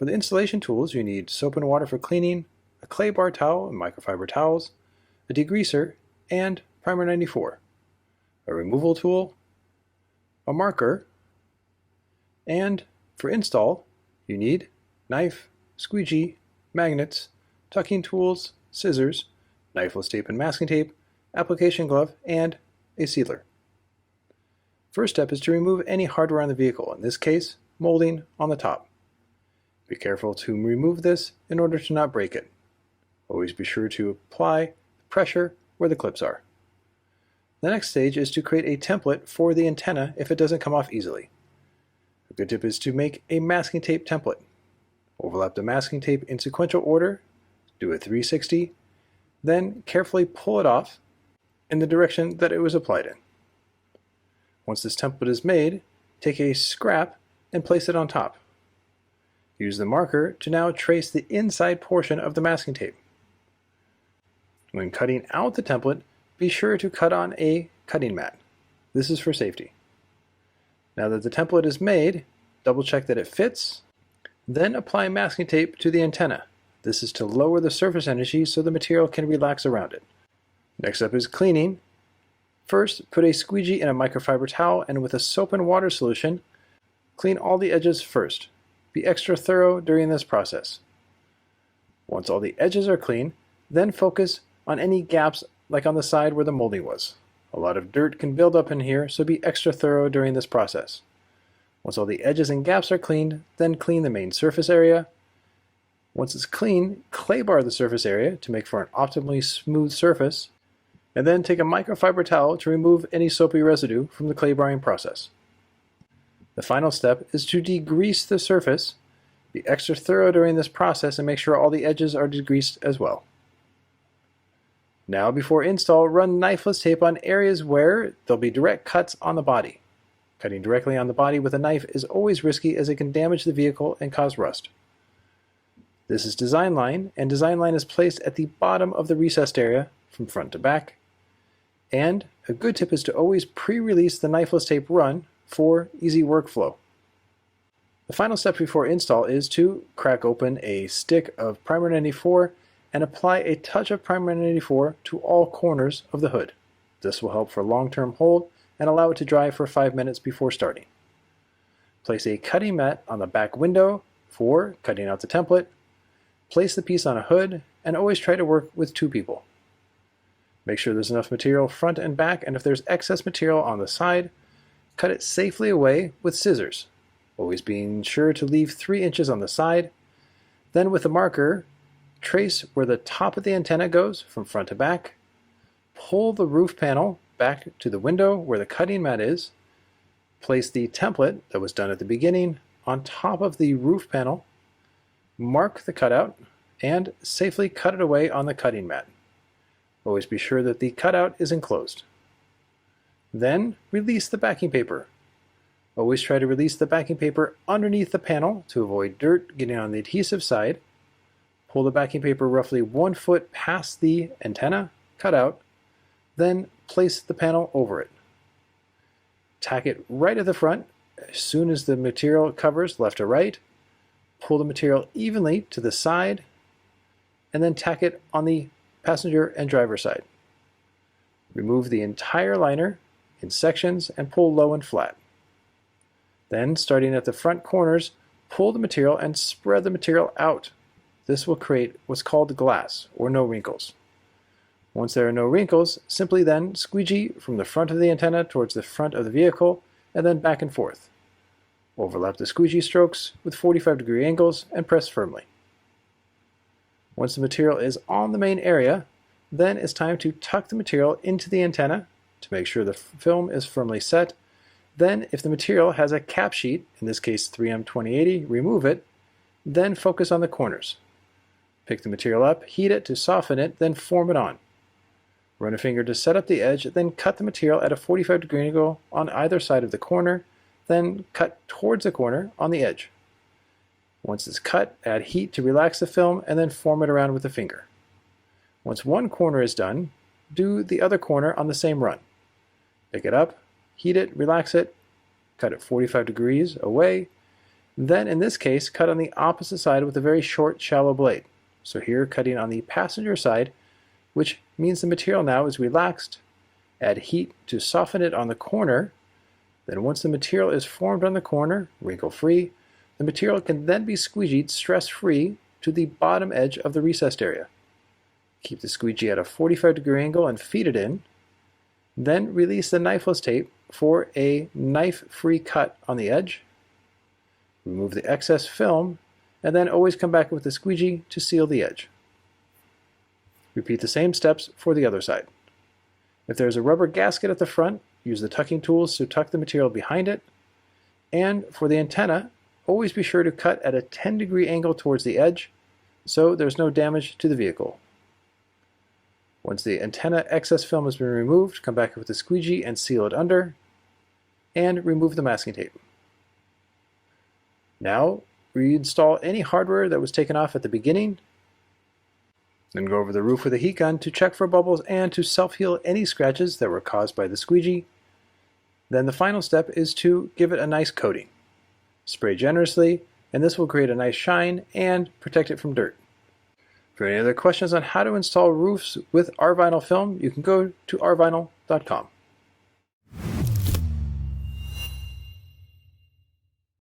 For the installation tools, you need soap and water for cleaning, a clay bar towel and microfiber towels, a degreaser, and primer 94, a removal tool, a marker, and for install, you need knife, squeegee, magnets, tucking tools, scissors, knifeless tape and masking tape, application glove, and a sealer. First step is to remove any hardware on the vehicle, in this case, molding on the top. Be careful to remove this in order to not break it. Always be sure to apply pressure where the clips are. The next stage is to create a template for the antenna if it doesn't come off easily. A good tip is to make a masking tape template. Overlap the masking tape in sequential order, do a 360, then carefully pull it off in the direction that it was applied in. Once this template is made, take a scrap and place it on top. Use the marker to now trace the inside portion of the masking tape. When cutting out the template, be sure to cut on a cutting mat. This is for safety. Now that the template is made, double check that it fits, then apply masking tape to the antenna. This is to lower the surface energy so the material can relax around it. Next up is cleaning. First, put a squeegee in a microfiber towel and with a soap and water solution, clean all the edges first. Be extra thorough during this process. Once all the edges are clean, then focus on any gaps like on the side where the molding was. A lot of dirt can build up in here, so be extra thorough during this process. Once all the edges and gaps are cleaned, then clean the main surface area. Once it's clean, clay bar the surface area to make for an optimally smooth surface, and then take a microfiber towel to remove any soapy residue from the clay barring process. The final step is to degrease the surface. Be extra thorough during this process and make sure all the edges are degreased as well. Now before install, run knifeless tape on areas where there'll be direct cuts on the body. Cutting directly on the body with a knife is always risky as it can damage the vehicle and cause rust. This is design line, and design line is placed at the bottom of the recessed area from front to back. And a good tip is to always pre-release the knifeless tape run for easy workflow. The final step before install is to crack open a stick of primer 94 and apply a touch of primer 94 to all corners of the hood. This will help for long-term hold and allow it to dry for 5 minutes before starting. Place a cutting mat on the back window for cutting out the template. Place the piece on a hood and always try to work with 2 people. Make sure there's enough material front and back, and if there's excess material on the side, cut it safely away with scissors, always being sure to leave 3 inches on the side. Then with a marker, trace where the top of the antenna goes from front to back. Pull the roof panel back to the window where the cutting mat is. Place the template that was done at the beginning on top of the roof panel. Mark the cutout and safely cut it away on the cutting mat. Always be sure that the cutout is enclosed. Then release the backing paper. Always try to release the backing paper underneath the panel to avoid dirt getting on the adhesive side. Pull the backing paper roughly 1 foot past the antenna cutout, then place the panel over it. Tack it right at the front as soon as the material covers left to right. Pull the material evenly to the side, and then tack it on the passenger and driver side. Remove the entire liner in sections and pull low and flat. Then, starting at the front corners, pull the material and spread the material out. This will create what's called glass, or no wrinkles. Once there are no wrinkles, simply then squeegee from the front of the antenna towards the front of the vehicle, and then back and forth. Overlap the squeegee strokes with 45-degree angles and press firmly. Once the material is on the main area, then it's time to tuck the material into the antenna to make sure the film is firmly set. Then, if the material has a cap sheet, in this case 3M2080, remove it, then focus on the corners. Pick the material up, heat it to soften it, then form it on. Run a finger to set up the edge, then cut the material at a 45-degree angle on either side of the corner, then cut towards the corner on the edge. Once it's cut, add heat to relax the film, and then form it around with a finger. Once one corner is done, do the other corner on the same run. Pick it up, heat it, relax it, cut it 45 degrees away, Then in this case, cut on the opposite side with a very short, shallow blade. So here cutting on the passenger side, which means the material now is relaxed. Add heat to soften it on the corner. Then once the material is formed on the corner, wrinkle-free, the material can then be squeegeed stress-free to the bottom edge of the recessed area. Keep the squeegee at a 45-degree angle and feed it in. Then release the knifeless tape for a knife-free cut on the edge. Remove the excess film, and then always come back with the squeegee to seal the edge. Repeat the same steps for the other side. If there is a rubber gasket at the front, use the tucking tools to tuck the material behind it. And for the antenna, always be sure to cut at a 10-degree angle towards the edge, so there's no damage to the vehicle. Once the antenna excess film has been removed, come back with the squeegee and seal it under, and remove the masking tape. Now, reinstall any hardware that was taken off at the beginning. Then go over the roof with a heat gun to check for bubbles and to self-heal any scratches that were caused by the squeegee. Then the final step is to give it a nice coating. Spray generously, and this will create a nice shine and protect it from dirt. For any other questions on how to install roofs with Rvinyl film, you can go to rvinyl.com.